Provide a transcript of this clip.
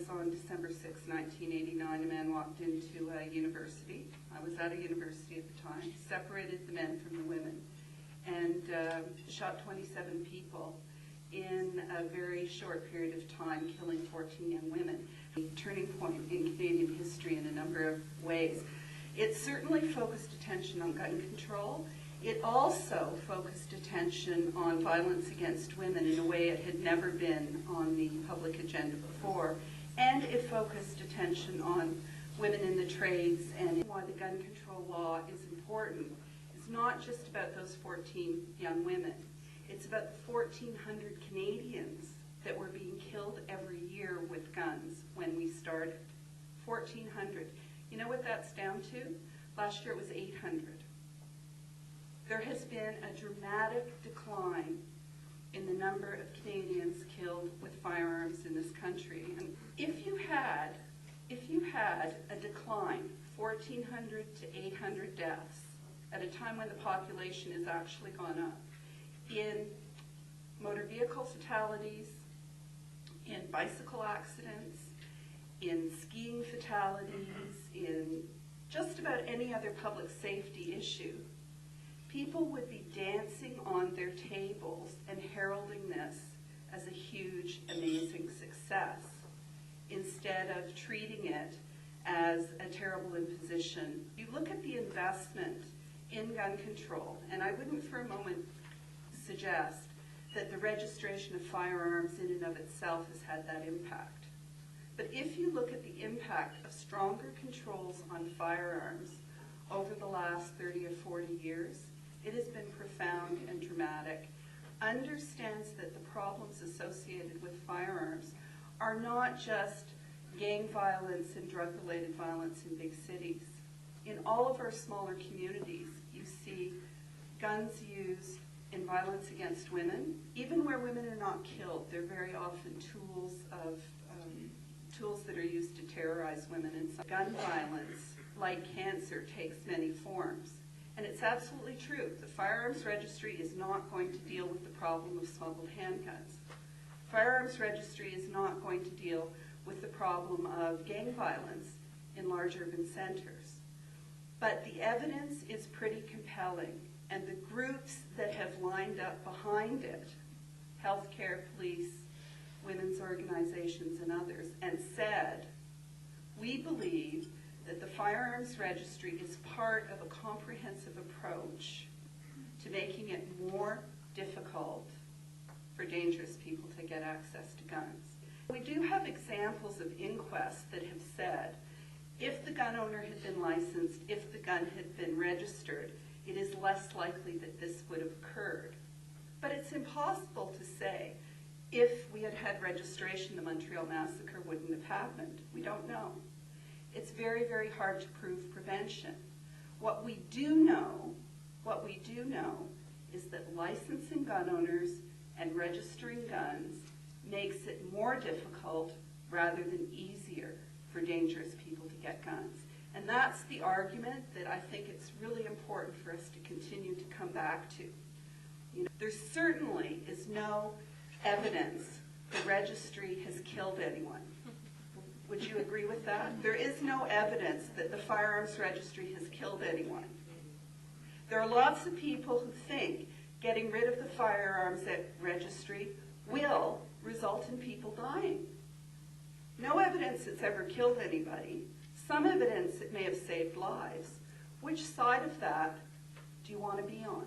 on December 6, 1989, a man walked into a university. I was at a university at the time, separated the men from the women, and shot 27 people in a very short period of time, killing 14 young women. A turning point in Canadian history in a number of ways. It certainly focused attention on gun control. It also focused attention on violence against women in a way it had never been on the public agenda before. And it focused attention on women in the trades, and why the gun control law is important. It's not just about those 14 young women. It's about the 1,400 Canadians that were being killed every year with guns when we started. 1,400. You know what that's down to? Last year it was 800. There has been a dramatic decline in the number of Canadians killed with firearms in this country. And if you had a decline, 1,400 to 800 deaths, at a time when the population has actually gone up, in motor vehicle fatalities, in bicycle accidents, in skiing fatalities, in just about any other public safety issue, people would be dancing on their tables and heralding this as a huge, amazing success, instead of treating it as a terrible imposition. You look at the investment in gun control, and I wouldn't for a moment suggest that the registration of firearms in and of itself has had that impact. But if you look at the impact of stronger controls on firearms over the last 30 or 40 years, it has been profound and dramatic. Understands that the problems associated with firearms are not just gang violence and drug-related violence in big cities. In all of our smaller communities, you see guns used in violence against women. Even where women are not killed, they're very often tools that are used to terrorize women. And so gun violence, like cancer, takes many forms. And it's absolutely true. The Firearms Registry is not going to deal with the problem of smuggled handguns. Firearms Registry is not going to deal with the problem of gang violence in large urban centers. But the evidence is pretty compelling, and the groups that have lined up behind it, healthcare, police, women's organizations, and others, and said, we believe that the Firearms Registry is part of a comprehensive approach to making it more difficult for dangerous people to get access to guns. We do have examples of inquests that have said, if the gun owner had been licensed, if the gun had been registered, it is less likely that this would have occurred. But it's impossible to say, if we had had registration, the Montreal Massacre wouldn't have happened. We don't know. It's very, very hard to prove prevention. What we do know is that licensing gun owners and registering guns makes it more difficult rather than easier for dangerous people to get guns. And that's the argument that I think it's really important for us to continue to come back to. You know, there certainly is no evidence the registry has killed anyone. Would you agree with that? There is no evidence that the Firearms Registry has killed anyone. There are lots of people who think getting rid of the Firearms Registry will result in people dying. No evidence it's ever killed anybody. Some evidence it may have saved lives. Which side of that do you want to be on?